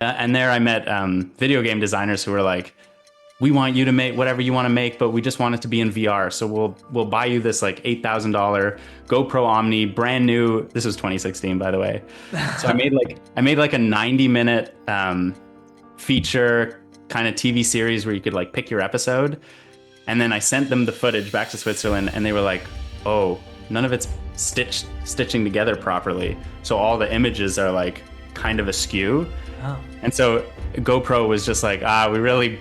And there I met video game designers who were like, we want you to make whatever you want to make, but we just want it to be in VR. So we'll buy you this like $8,000 GoPro Omni, brand new. This was 2016, by the way. So I made like a 90-minute feature kind of TV series where you could like pick your episode, and then I sent them the footage back to Switzerland, and they were like, "Oh, none of it's stitching together properly. So all the images are like kind of askew." Oh. And so GoPro was just like, we really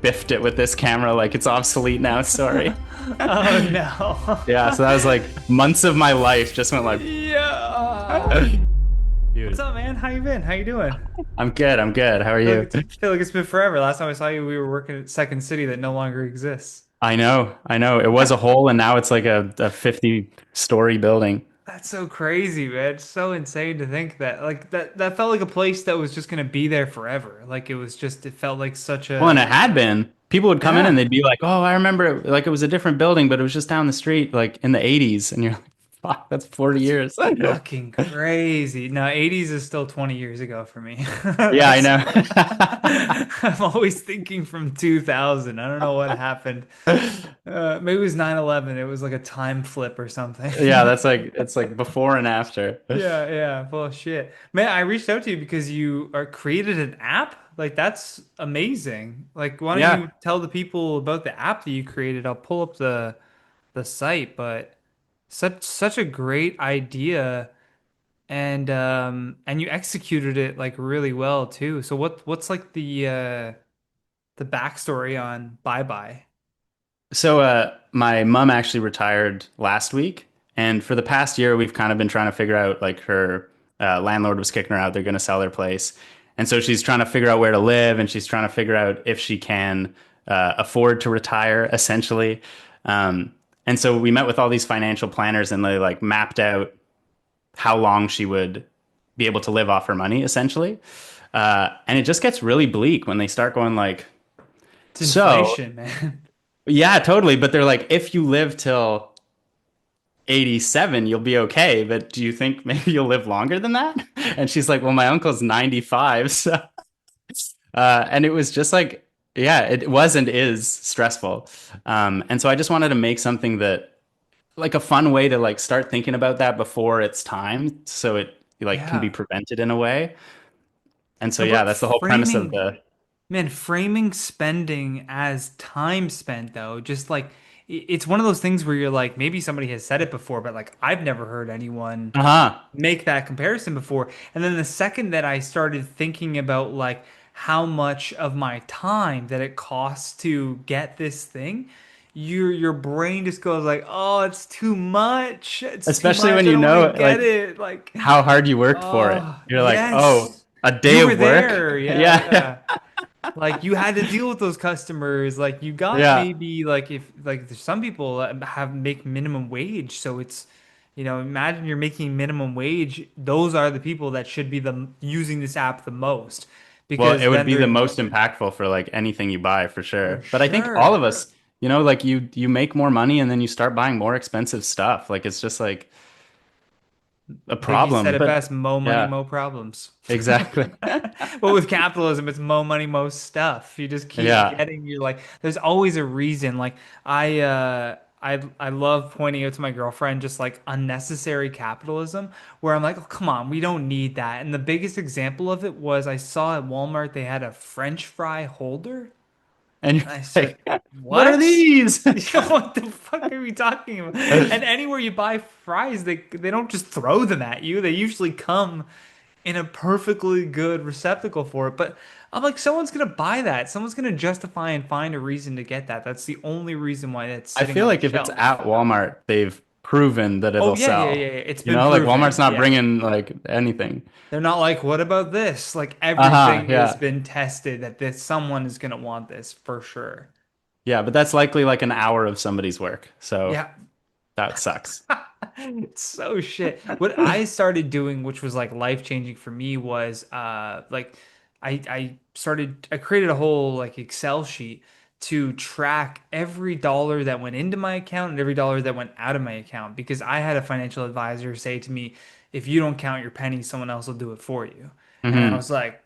biffed it with this camera. Like, it's obsolete now. Sorry. Oh no. Yeah. So that was like months of my life just went like, Yeah. dude, What's up, man? How you been? How you doing? I'm good. I'm good. How are you? I feel like it's been forever. Last time I saw you, we were working at Second City that no longer exists. I know. I know. It was a hole and now it's like a 50-story building. That's so crazy, man. It's so insane to think that that felt like a place that was just gonna be there forever. Like it felt like such Well, and a it had been. People would come in yeah. and they'd be like, "Oh, I remember it, like it was a different building, but it was just down the street, like in the '80s." And you're like, "Fuck, that's 40 That's years." fucking crazy. No, 80s is still 20 years ago for me. Yeah, I That's know. I'm always thinking from 2000. I don't know what happened. Maybe it was 9/11. It was like a time flip or something. Yeah, that's like it's like before and after. Yeah, yeah. Well, shit. Man, I reached out to you because you are created an app. Like that's amazing. Like why don't Yeah. you tell the people about the app that you created? I'll pull up the site, but such a great idea and you executed it like really well too. So what's like the backstory on BuyBye? So my mom actually retired last week, and for the past year we've kind of been trying to figure out like her landlord was kicking her out. They're going to sell their place. And so she's trying to figure out where to live and she's trying to figure out if she can afford to retire essentially. And so we met with all these financial planners and they like mapped out how long she would be able to live off her money essentially. And it just gets really bleak when they start going like, It's so inflation, man. yeah, totally. But they're like, if you live till 87, you'll be okay. But do you think maybe you'll live longer than that? And she's like, well, my uncle's 95. So, and it was just like, yeah, it was and is stressful. And so I just wanted to make something that like a fun way to like start thinking about that before it's time. So it like can be Yeah. prevented in a way. And so, No, yeah, but that's the whole premise of framing the, Man, framing spending as time spent though, just like it's one of those things where you're like, maybe somebody has said it before, but like I've never heard anyone uh-huh. make that comparison before. And then the second that I started thinking about like how much of my time that it costs to get this thing, your brain just goes like, oh, it's too much. It's too Especially much. when I you don't want to know get like it. Like, how hard you worked for it. oh, You're like, oh, yes. a day You were of work. there. Yeah, Yeah. yeah. Like you had to deal with those customers. Like you got Yeah. maybe like if like there's some people that have make minimum wage, so it's imagine you're making minimum wage. Those are the people that should be the using this app the most Well, because it would then be the they're most impactful for like anything you buy for for sure. But I think all of sure. us, like you make more money and then you start buying more expensive stuff. Like it's just like a I think you said problem. it But best, mo money, yeah, mo problems. exactly. But with capitalism, it's mo money, mo stuff. You just keep Yeah. getting, you're like, there's always a reason. Like I love pointing out to my girlfriend just like unnecessary capitalism, where I'm like, oh, come on, we don't need that. And the biggest example of it was I saw at Walmart they had a French fry holder. And you're And I said, like, what are what? these? What the fuck are we talking about? And anywhere you buy fries, they don't just throw them at you. They usually come in a perfectly good receptacle for it. But I'm like, someone's gonna buy that. Someone's gonna justify and find a reason to get that. That's the only reason why that's I sitting feel on the like if it's at shelf. Walmart, they've proven that Oh it'll yeah, yeah, yeah, sell. yeah. It's been Like proven. Walmart's not Yeah. bringing like anything. They're not like, what about this? Like Uh-huh, everything has yeah. been tested that this someone is gonna want this for sure. Yeah, but that's likely like an hour of somebody's work. So Yeah. that sucks. It's so shit. What I started doing, which was like life changing for me, was like I created a whole like Excel sheet to track every dollar that went into my account and every dollar that went out of my account because I had a financial advisor say to me, if you don't count your pennies, someone else will do it for you. And I Hmm. was like,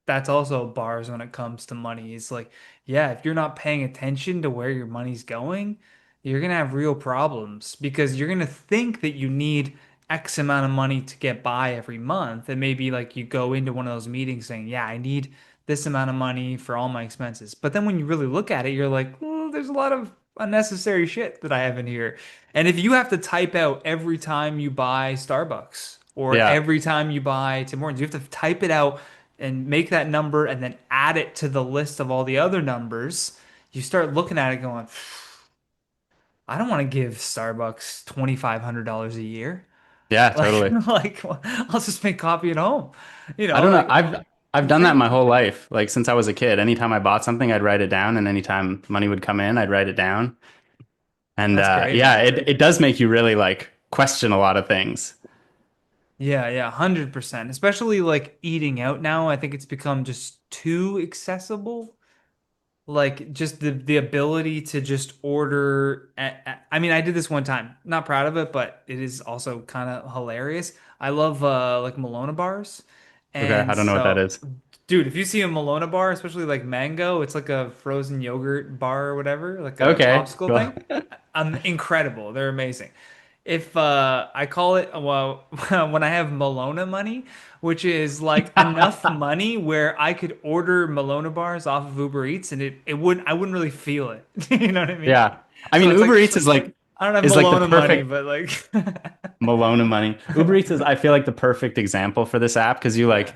that's also bars when it comes to money. It's like, yeah, if you're not paying attention to where your money's going, you're gonna have real problems because you're gonna think that you need X amount of money to get by every month. And maybe like you go into one of those meetings saying, yeah, I need this amount of money for all my expenses. But then when you really look at it, you're like, well, there's a lot of unnecessary shit that I have in here. And if you have to type out every time you buy Starbucks or Yeah. every time you buy Tim Hortons, you have to type it out and make that number and then add it to the list of all the other numbers, you start looking at it going, I don't want to give Starbucks $2,500 a year. Yeah, Like, totally. like I'll just make coffee at home. You I know, don't know. like I've I'm done that pretty, my whole life. Like since I was a kid, anytime I bought something, I'd write it down, and anytime money would come in, I'd write it down. And that's great, yeah, man. it does make you really like question a lot of things. Yeah, yeah, 100%. Especially like eating out now. I think it's become just too accessible. Like just the ability to just order I mean I did this one time, not proud of it, but it is also kind of hilarious. I love like Malona bars, Okay, and I don't know what that so is. dude, if you see a Malona bar, especially like mango, it's like a frozen yogurt bar or whatever, like a Okay, popsicle cool. thing. Incredible, they're amazing. If I call it, well, when I have Malona money, which is like enough money where I could order Malona bars off of Uber Eats and I wouldn't really feel it. You know what I mean? Yeah. I So mean, it's Uber like Eats I don't have is like the Malona money, perfect but like Malone money. Uber Eats is, I feel like, the perfect example for this app because you yeah. like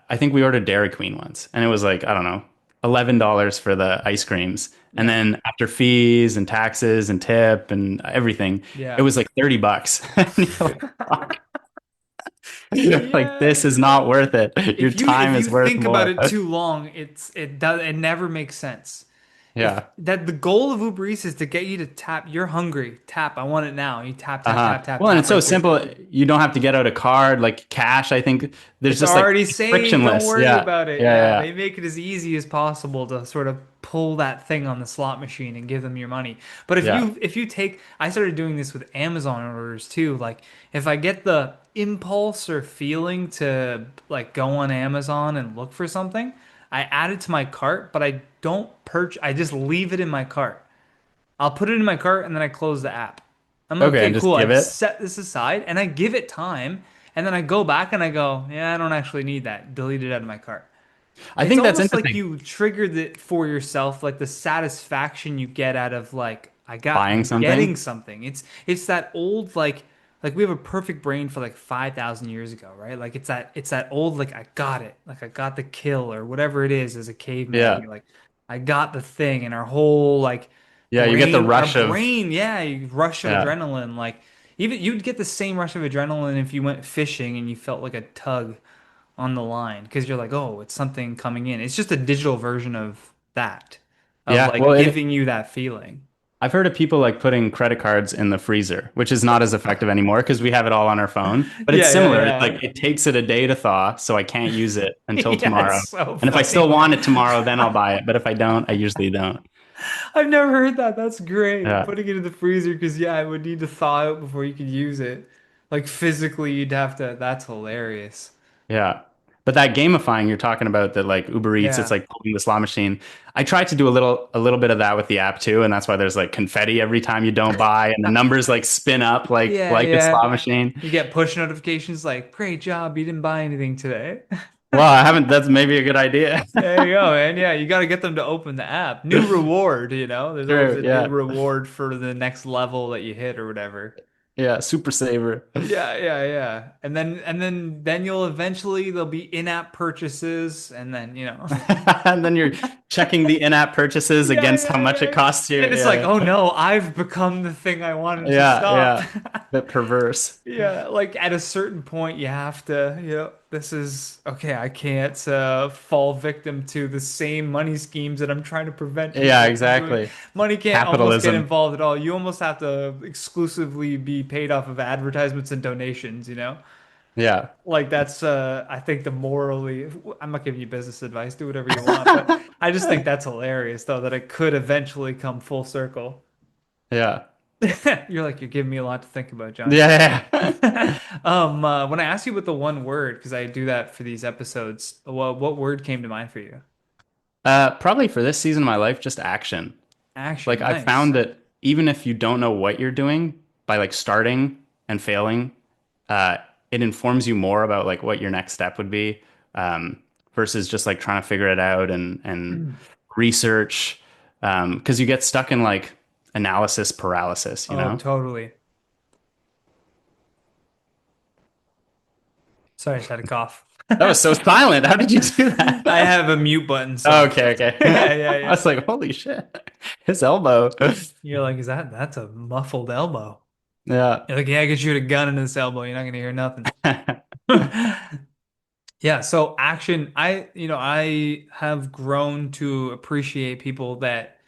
I think we ordered Dairy Queen once, and it was like, I don't know, $11 for the ice creams. And Yeah. then after fees and taxes and tip and everything, it Yeah. was like $30. And you're like, fuck. You're like, Yeah, this is not exactly. worth it. Your If time you is worth think about more. it too long, it never makes sense. If Yeah. that the goal of Uber Eats is to get you to tap, you're hungry, tap, I want it now. You tap, tap, Uh-huh. tap, tap, Well, and tap it's so right there. simple. You don't have to get out a card like cash. I think there's It's just like already it's saved. Don't frictionless. worry Yeah. about it. Yeah. Yeah, Yeah. they make it as easy as possible to sort of pull that thing on the slot machine and give them your money. But Yeah. if you take, I started doing this with Amazon orders too. Like if I get the impulse or feeling to like go on Amazon and look for something, I add it to my cart, but I don't purchase. I just leave it in my cart. I'll put it in my cart and then I close the app. I'm like, Okay, okay, and just cool. give I've it. set this aside and I give it time. And then I go back and I go, yeah, I don't actually need that. Delete it out of my cart. I It's think that's almost like interesting. you triggered it for yourself, like the satisfaction you get out of like, Buying I'm getting something. something. It's that old like we have a perfect brain for like 5,000 years ago, right? Like it's that old like I got it. Like I got the kill or whatever it is as a caveman. Yeah. You're like, I got the thing and our whole like Yeah, you get the our rush of brain, yeah, you rush of yeah. adrenaline. Like even you'd get the same rush of adrenaline if you went fishing and you felt like a tug on the line because you're like, oh, it's something coming in. It's just a digital version of that, of Yeah. Well, like giving you that feeling. I've heard of people like putting credit cards in the freezer, which is not as effective anymore because we have it all on our phone. But it's Yeah, yeah, similar. It's yeah. like it takes it a day to thaw, so I can't use it until Yeah, it's tomorrow. so And if I funny, still want man. it tomorrow, then I'll buy it. But if I don't, I usually don't. I've never heard that. That's great. Yeah. Putting it in the freezer because yeah, it would need to thaw out before you could use it. Like physically, you'd have to. That's hilarious. Yeah. But that gamifying you're talking about that like Uber Eats, it's Yeah. like pulling the slot machine. I try to do a little bit of that with the app too, and that's why there's like confetti every time you don't buy and the numbers like spin up Yeah, like a yeah. slot machine. You get push notifications like, great job, you didn't buy anything today. Well, I haven't that's maybe a good idea. There you go, man. Yeah, you got to get them to open the app. New reward, you know? There's always True. a new Yeah. reward for the next level that you hit or whatever. Yeah, super saver. Yeah, yeah, yeah. And then you'll eventually there'll be in-app purchases and then, you know. And then you're checking the in-app purchases Yeah, against how yeah, much it yeah. costs you. And it's like, Yeah. oh no, I've become the thing I wanted to Yeah, stop. yeah. Bit perverse. Yeah, like at a certain point, you have to, this is okay. I can't fall victim to the same money schemes that I'm trying to prevent Yeah, people from doing. exactly. Money can't almost get Capitalism. involved at all. You almost have to exclusively be paid off of advertisements and donations, you know? Yeah. Like that's, I think the morally, I'm not giving you business advice, do whatever you want, but I just think that's hilarious though, that it could eventually come full circle. Yeah. You're giving me a lot to think about, Johnny. Yeah, yeah. When I asked you about the one word, because I do that for these episodes, what word came to mind for you? Probably for this season of my life, just action. Like Action. I Nice. found that even if you don't know what you're doing, by like starting and failing, uh, it informs you more about like what your next step would be, um, versus just like trying to figure it out and research, because you get stuck in like analysis paralysis, you Oh, know? totally. Sorry, I just had a cough. That was so silent. How did you do I that? have a mute button Oh, set. okay, okay. Yeah, yeah, I yeah. was like, holy shit, his elbow. You're like, that's a muffled elbow. Yeah. You're like, yeah, I can shoot a gun in this elbow. You're not gonna hear nothing. Yeah, so action, I have grown to appreciate people that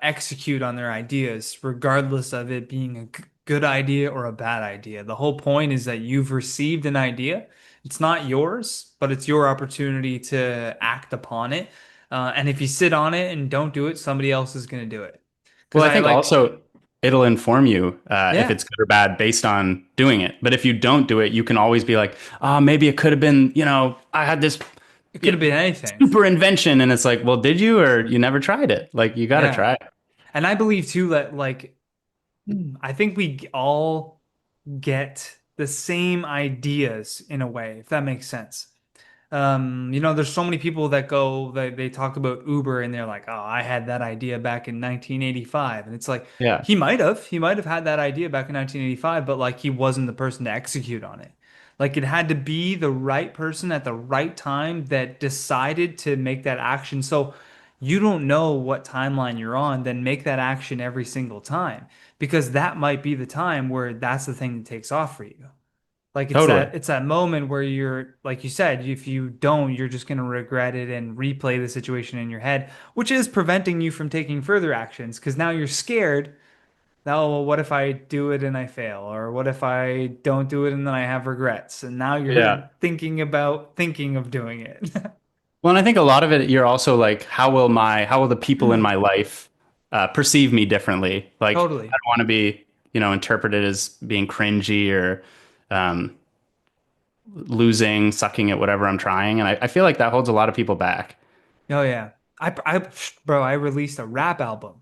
execute on their ideas, regardless of it being a good idea or a bad idea. The whole point is that you've received an idea. It's not yours, but it's your opportunity to act upon it. And if you sit on it and don't do it, somebody else is going to do it. Well, Because I I think like, also it'll inform you if yeah, it's good or bad based on doing it. But if you don't do it, you can always be like, oh, maybe it could have been, I had this it could yeah, have been anything. super invention. And it's like, well, did you or you never tried it? Like, you got to Yeah. try it. And I believe too that I think we all get the same ideas in a way, if that makes sense. There's so many people that they talk about Uber and they're like, "Oh, I had that idea back in 1985." And it's like Yeah, he might have had that idea back in 1985, but like he wasn't the person to execute on it. Like it had to be the right person at the right time that decided to make that action. So you don't know what timeline you're on, then make that action every single time because that might be the time where that's the thing that takes off for you. Like totally. it's that moment where you're like you said, if you don't, you're just gonna regret it and replay the situation in your head, which is preventing you from taking further actions because now you're scared. Now, well, what if I do it and I fail? Or what if I don't do it and then I have regrets? And now you're Yeah. thinking of doing it. Well, and I think a lot of it, you're also like, how will the people in my life perceive me differently? Like, I Totally. don't want to be, interpreted as being cringy or um, losing, sucking at whatever I'm trying. And I feel like that holds a lot of people back. Oh yeah. Bro, I released a rap album.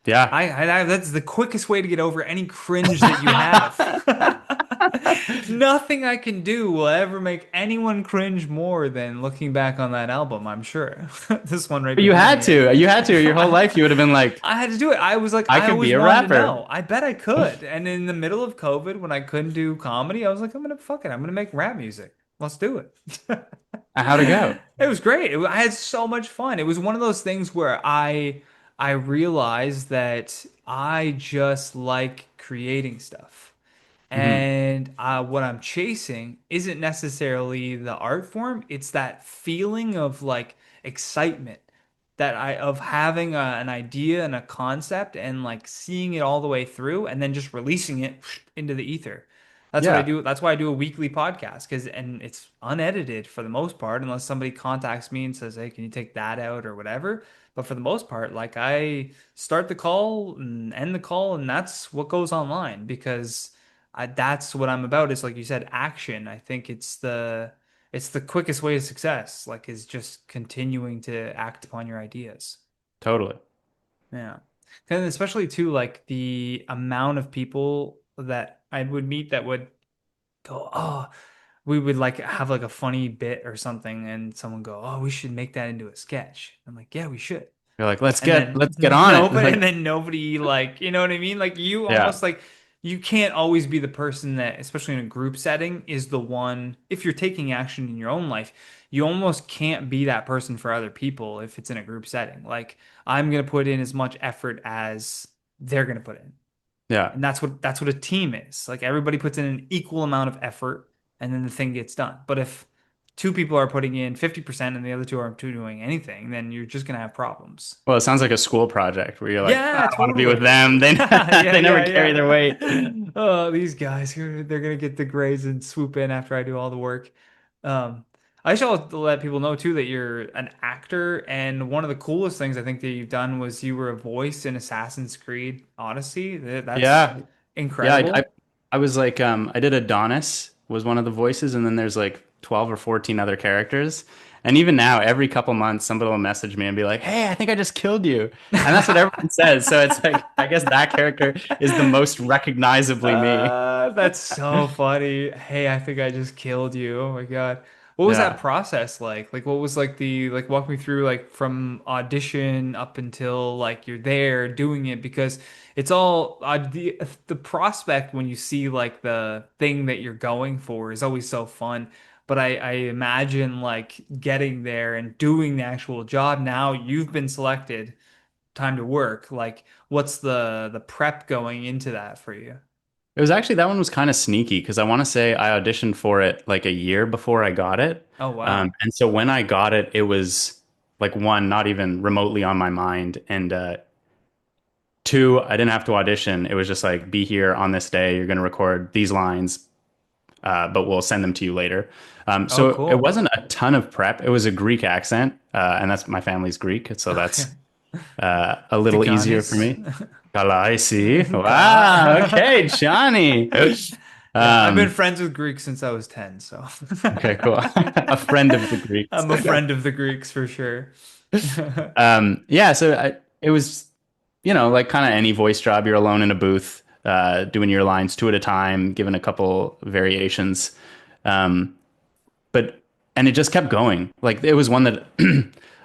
Yeah. That's the quickest way to get over any cringe that you have. Nothing I can do will ever make anyone cringe more than looking back on that album, I'm sure. This one right But you behind had me. to. You had to. Your whole I, life, you would have been like, I had to do it. I was like, I I could always be a wanted to rapper. know. I bet I could. And in the middle of COVID, when I couldn't do comedy, I was like, fuck it. I'm gonna make rap music. Let's do it. How'd it go? It was great. I had so much fun. It was one of those things where I realized that I just like creating stuff. Hmm. And what I'm chasing isn't necessarily the art form, it's that feeling of like excitement that I of having an idea and a concept and like seeing it all the way through and then just releasing it into the ether. That's what I Yeah, do. That's why I do a weekly podcast and it's unedited for the most part, unless somebody contacts me and says, "Hey, can you take that out or whatever?" But for the most part, like I start the call and end the call, and that's what goes online because that's what I'm about. Is like you said, action. I think it's the quickest way to success. Like is just continuing to act upon your ideas. totally. Yeah. And especially too, like the amount of people that I would meet that would go, oh, we would like have like a funny bit or something, and someone go, oh, we should make that into a sketch. I'm like, yeah, we should. You're like, let's And get then let's get on it. and Like, then nobody like, you know what I mean? Like you yeah, almost like you can't always be the person that, especially in a group setting, is the one if you're taking action in your own life, you almost can't be that person for other people if it's in a group setting. Like I'm gonna put in as much effort as they're gonna put in. yeah. And that's what a team is. Like everybody puts in an equal amount of effort and then the thing gets done. But if two people are putting in 50% and the other two aren't doing anything, then you're just gonna have problems. Well, it sounds like a school project where you're like, "Ah, Yeah, I want to be with totally. them. They Yeah, they never yeah, carry their weight. yeah. Oh, these guys, they're gonna get the grades and swoop in after I do all the work. Um, I should also let people know too that you're an actor, and one of the coolest things I think that you've done was you were a voice in Assassin's Creed Odyssey. That's Yeah. Yeah, incredible. I was like I did Adonis was one of the voices, and then there's like 12 or 14 other characters. And even now, every couple months, somebody will message me and be like, "Hey, I think I just killed you." And that's what everyone says. So it's like I guess that character is the most recognizably me. That's so funny. Hey, I think I just killed you. Oh my God. What was that Yeah. process like? Like what was like the like walk me through like from audition up until like you're there doing it because it's all the prospect when you see like the thing that you're going for is always so fun. But I imagine like getting there and doing the actual job now you've been selected, time to work. Like what's the prep going into that for you? It was actually that one was kind of sneaky because I want to say I auditioned for it like a year before I got it. Oh wow. And so when I got it, it was like one, not even remotely on my mind. And two, I didn't have to audition. It was just like, be here on this day. You're going to record these lines, but we'll send them to you later. Oh, So it cool. wasn't a ton of prep. It was a Greek accent, and that's my family's Greek. So Okay. that's a little easier for Tiganis. me. Kalaisi. Kala. Wow. Okay, Johnny. Yeah, I've been Um, friends with Greeks since I was 10, so okay, cool. A friend of the Greeks. I'm a friend of the Greeks for sure. Yeah, so it was, like kind of any voice job. You're alone in a booth, doing your lines two at a time, given a couple variations. Um, but and it just kept going. Like it was one that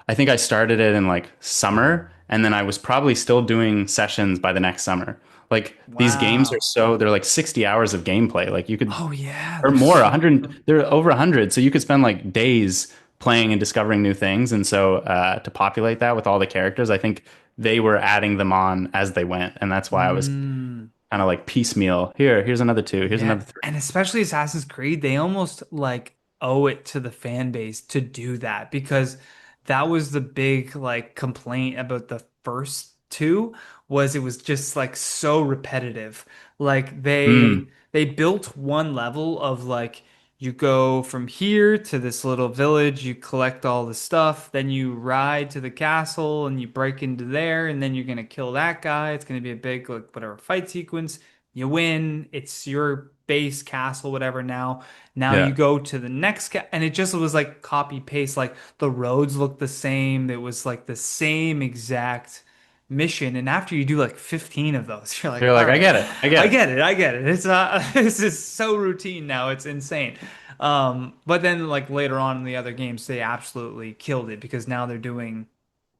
I think I started it in like summer, and then I was probably still doing sessions by the next summer. Like these games are Wow. so they're like 60 hours of gameplay. Like you could Oh yeah, or there's more, so 100, they're over 100. So you could spend like days playing and discovering new things. And so to populate that with all the characters, I think they were adding them on as they went. And that's why I was mm. kind of like piecemeal. Here's another two, here's Yeah, another three. and especially Assassin's Creed, they almost like owe it to the fan base to do that because that was the big like complaint about the first two was it was just like so repetitive. Like Mm, they built one level of like you go from here to this little village, you collect all the stuff, then you ride to the castle and you break into there, and then you're gonna kill that guy. It's gonna be a big like whatever fight sequence. You win. It's your base castle, whatever. Now you yeah. go to the next and it just was like copy paste. Like the roads looked the same. It was like the same exact mission. And after you do like 15 of those, you're like, You're all like, I right, get it. I get I it. get it. I get it. It's this is so routine now. It's insane. But then like later on in the other games, they absolutely killed it because now they're doing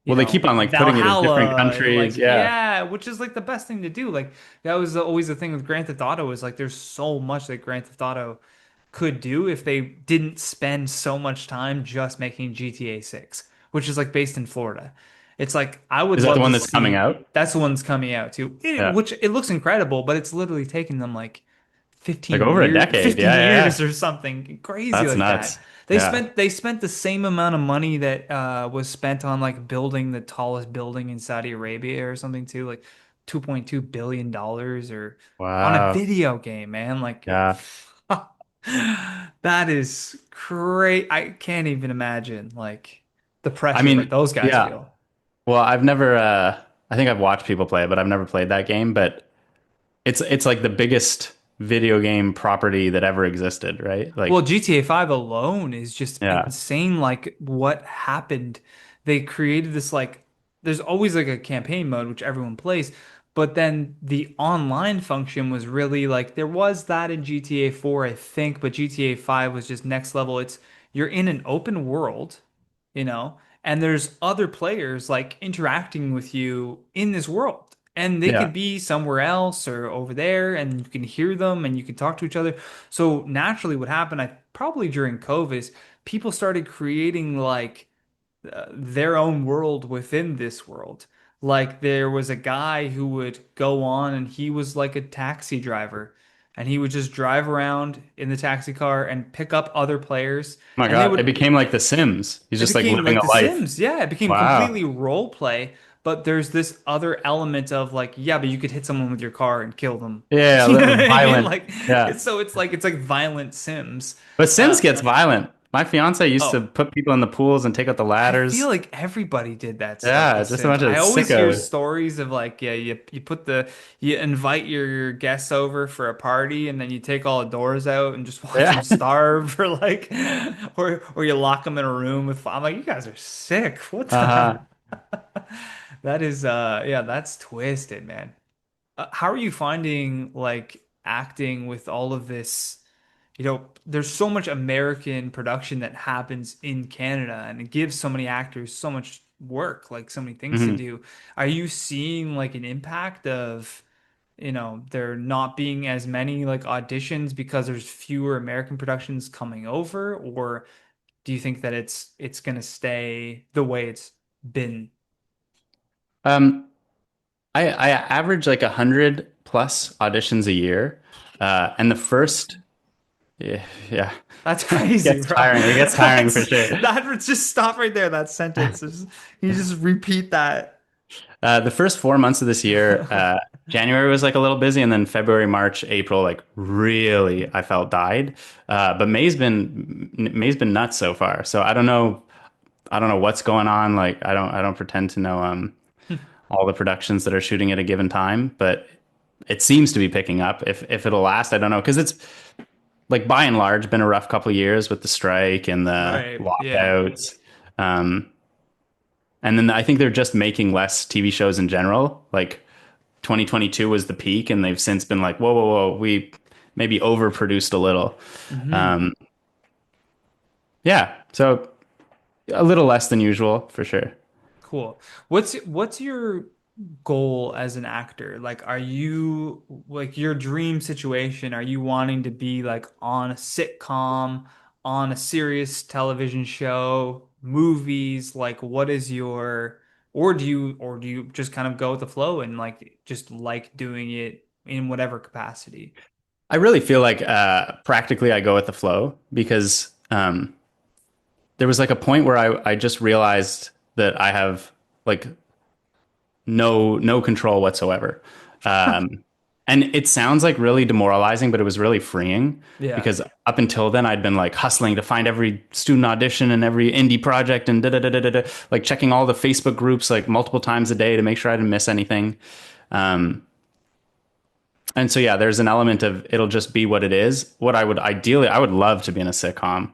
Well, they keep on like putting it in different Valhalla and countries. like Yeah. yeah, which is like the best thing to do. Like that was always the thing with Grand Theft Auto is like there's so much that Grand Theft Auto could do if they didn't spend so much time just making GTA 6, which is like based in Florida. It's like I would Is that the love one to that's coming see out? that's the one that's coming out too. Yeah. Which it looks incredible, but it's literally taken them like Like 15 over a years decade. 15 Yeah. Yeah. years Yeah. or something crazy That's like that. nuts. Yeah. They spent the same amount of money that was spent on like building the tallest building in Saudi Arabia or something too, like 2.2 billion dollars or on a Wow. video game, man. Like Yeah. that is great. I can't even imagine like the I pressure that mean, those guys yeah. feel. Well, I've never I think I've watched people play it, but I've never played that game, but it's like the biggest video game property that ever existed, right? Well, Like, GTA 5 alone is just yeah. insane. Like what happened? They created this like there's always like a campaign mode which everyone plays, but then the online function was really like there was that in GTA 4, I think, but GTA 5 was just next level. It's you're in an open world, and there's other players like interacting with you in this world. And they could Yeah. be somewhere else or over there, and you can hear them and you can talk to each other. So naturally, what happened, I probably during COVID, is people started creating like their own world within this world. Like there was a guy who would go on and he was like a taxi driver and he would just drive around in the taxi car and pick up other players Oh my and they God. It would became like The Sims. He's it just like became living like The a life. Sims. Yeah, it became Wow. completely role play, but there's this other element of like, yeah, but you could hit someone with your car and kill them. Yeah, a You know little what I mean? violent. Like Yeah. it's like violent Sims. But Sims gets violent. My fiance used to Oh, put people in the pools and take out the I feel ladders. like everybody did that stuff Yeah, with just a Sims. bunch of I always hear sickos. stories of like, yeah, you put the you invite your guests over for a party and then you take all the doors out and just watch them Yeah. starve for like or you lock them in a room with I'm like, you guys are sick. What the Uh-huh. That is yeah, that's twisted, man. How are you finding like acting with all of this? There's so much American production that happens in Canada, and it gives so many actors so much work, like so many things to Mhm. do. Are you seeing like an impact of, there not being as many like auditions because there's fewer American productions coming over, or do you think that it's gonna stay the way it's been? Um, I average like 100 plus auditions a year. And the first, yeah, yeah, That's it crazy, gets bro. tiring. It gets tiring for That's sure. that. Just stop right there. That sentence. Can you just repeat that? The first 4 months of this year, January was like a little busy, and then February, March, April, like really, I felt died. But May's been nuts so far. So I don't know what's going on. Like I don't pretend to know all the productions that are shooting at a given time, but it seems to be picking up. If it'll last, I don't know, because it's like by and large been a rough couple of years with the strike and the Right. Yeah. lockouts. Um, and then I think they're just making less TV shows in general. Like 2022 was the peak, and they've since been like, whoa, whoa, whoa, we maybe overproduced a little. Hmm. Um, yeah, so a little less than usual for sure. Cool. What's your goal as an actor? Like, are you like your dream situation? Are you wanting to be like on a sitcom, on a serious television show, movies? Like, what is your, or do you just kind of go with the flow and like just like doing it in whatever capacity? I really feel like practically I go with the flow because there was like a point where I just realized that I have like no control whatsoever. Um, and it sounds like really demoralizing, but it was really freeing Yeah. because up until then I'd been like hustling to find every student audition and every indie project and da da da da da, like checking all the Facebook groups like multiple times a day to make sure I didn't miss anything. Um, and so yeah, there's an element of it'll just be what it is. What I would love to be in a sitcom.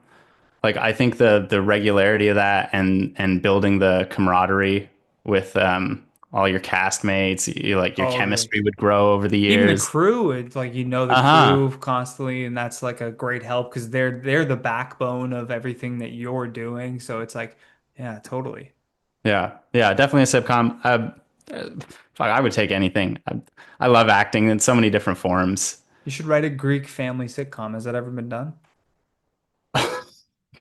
Like I think the regularity of that and building the camaraderie with all your castmates, like your Oh, like chemistry would grow over the even the years. crew, it's like the Uh-huh. crew constantly, and that's like a great help because they're the backbone of everything that you're doing. So it's like, yeah, totally. Yeah. Yeah, definitely a sitcom. Fuck, I would take anything. I love acting in so many different forms. You should write a Greek family sitcom. Has that ever been done?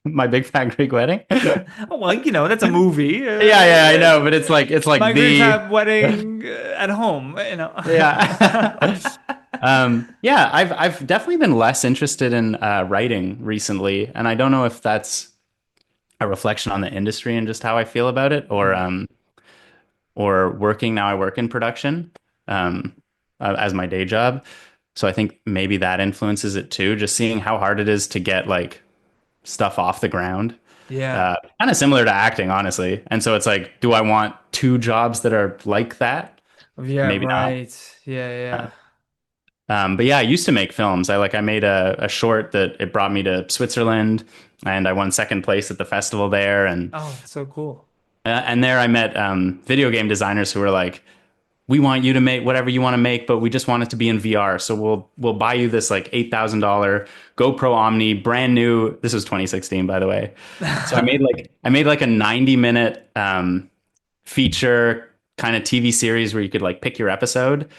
My Big Fat Greek Wedding. Oh, well, that's a movie. Yeah, yeah, I know, but it's like My Greek the wedding at home, yeah. Yeah, I've definitely been less interested in writing recently, and I don't know if that's a reflection on the industry and just how I feel about it, or working now. I work in production um, as my day job, so I think maybe that influences it too. Just seeing how hard it is to get like stuff off the ground, Yeah. kind of similar to acting, honestly. And so it's like, do I want two jobs that are like that? Yeah, Maybe not. right. Yeah, yeah. But yeah, I used to make films. I made a short that it brought me to Switzerland, and I won second place at the festival there. Oh, that's so cool. And there I met video game designers who were like, "We want you to make whatever you want to make, but we just want it to be in VR. So we'll buy you this like $8,000 GoPro Omni, brand new. This was 2016, by the way. So I made like a 90-minute feature kind of TV series where you could like pick your episode.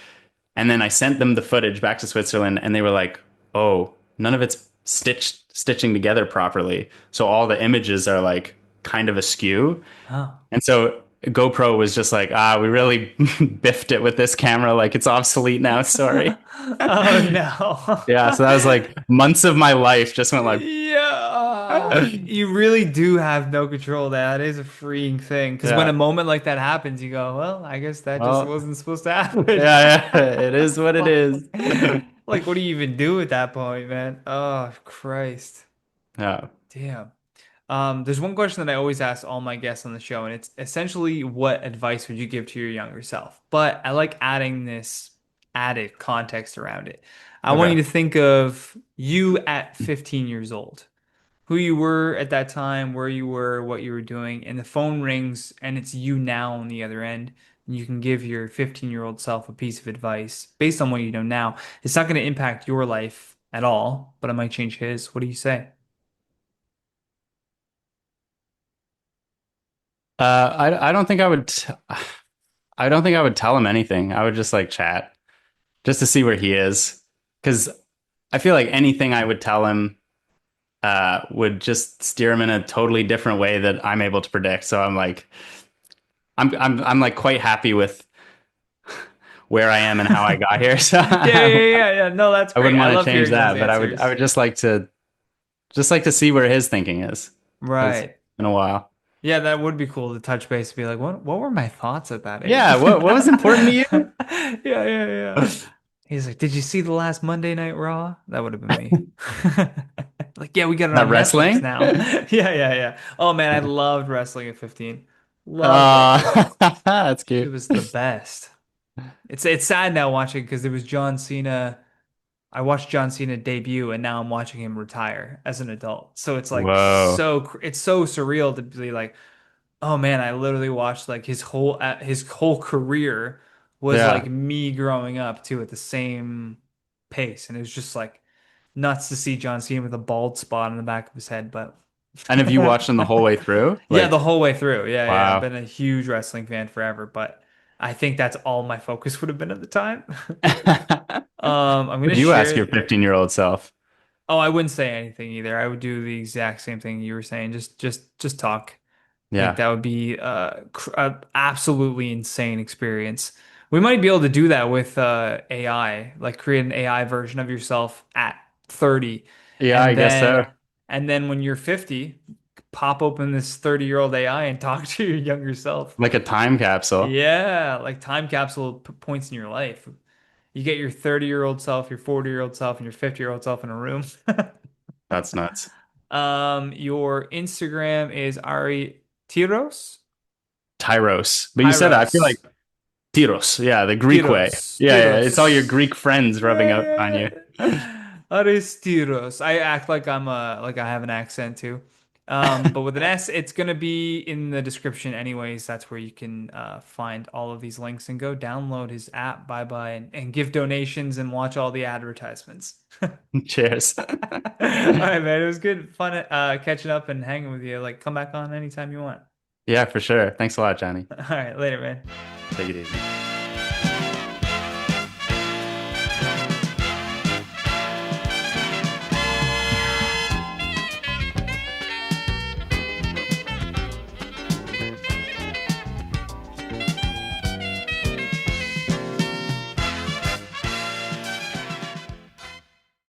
And then I sent them the footage back to Switzerland, and they were like, "Oh, none of it's stitching together properly. So all the images are like kind of askew." Oh. And so GoPro was just like, we really biffed it with this camera. Like it's obsolete now. Sorry. Oh no. Yeah. So that was like months of my life just went like, Yeah, you really do have no control. That is a freeing thing because when a yeah. moment like that happens, you go, "Well, I guess that just Well, wasn't supposed to happen." yeah, yeah. It is what it is. Like, what do you even do at that point, man? Oh, Christ. Yeah. Damn. There's one question that I always ask all my guests on the show, and it's essentially what advice would you give to your younger self? But I like adding this added context around it. I want you Okay. to think of you at 15 years old, who you were at that time, where you were, what you were doing, and the phone rings and it's you now on the other end. And you can give your 15-year-old self a piece of advice based on what you know now. It's not going to impact your life at all, but it might change his. What do you say? I don't think I would. I don't think I would tell him anything. I would just like chat just to see where he is, because I feel like anything I would tell him would just steer him in a totally different way that I'm able to predict. So I'm like, I'm like quite happy with where I am and how I got here. So Yeah, yeah, yeah, yeah. No, that's I great. wouldn't I want to love change hearing those that, but I answers. would just like to see where his thinking is, because it's Right. been a while. Yeah, that would be cool to touch base and be like, what were my thoughts at that age? Yeah, what was important to you? Yeah, yeah, yeah. He's like, did you see the last Monday Night Raw? That would have been me. Like, yeah, we got it That on Netflix wrestling? now. Yeah, yeah, yeah. Oh man, I loved wrestling at 15. Loved it. That's It cute. was the best. It's sad now watching because there was John Cena. I watched John Cena debut and now I'm watching him retire as an adult. So it's like Whoa. it's so surreal to be like, oh man, I literally watched like his whole career was like Yeah. me growing up too at the same pace, and it was just like nuts to see John Cena with a bald spot on the back of his head. But And have you watched them the whole way through? yeah, the Like, whole way through. Yeah, yeah, I've wow. been a huge wrestling fan forever, but I think that's all my focus would have been at the time. I'm gonna Would you ask share. your 15-year-old self? Oh, I wouldn't say anything either. I would do the exact same thing you were saying. Just talk. I think Yeah. that would be a absolutely insane experience. We might be able to do that with AI, like create an AI version of yourself at 30, Yeah, I and guess so. then when you're 50, pop open this 30-year-old AI and talk to your younger self. Like a time capsule. Yeah, like time capsule points in your life. You get your 30-year-old self, your 40-year-old self, and your 50-year-old self in a room. That's nuts. Your Instagram is Ari Tyros? Tyros. But you said I feel like Tyros. Tyros. Yeah, the Greek way. Tyros. Yeah, yeah. It's all your Tyros. Greek friends rubbing Yeah, up on yeah, you. yeah. Aris Tyros. I act like like I have an accent too. But with an S, it's gonna be in the description anyways. That's where you can find all of these links and go download his app, BuyBye, and give donations and watch all the advertisements. Cheers. All right, man. It was good fun catching up and hanging with you. Like, come back on anytime you want. Yeah, for sure. Thanks a lot, Johnny. All right, later, man. Take it easy.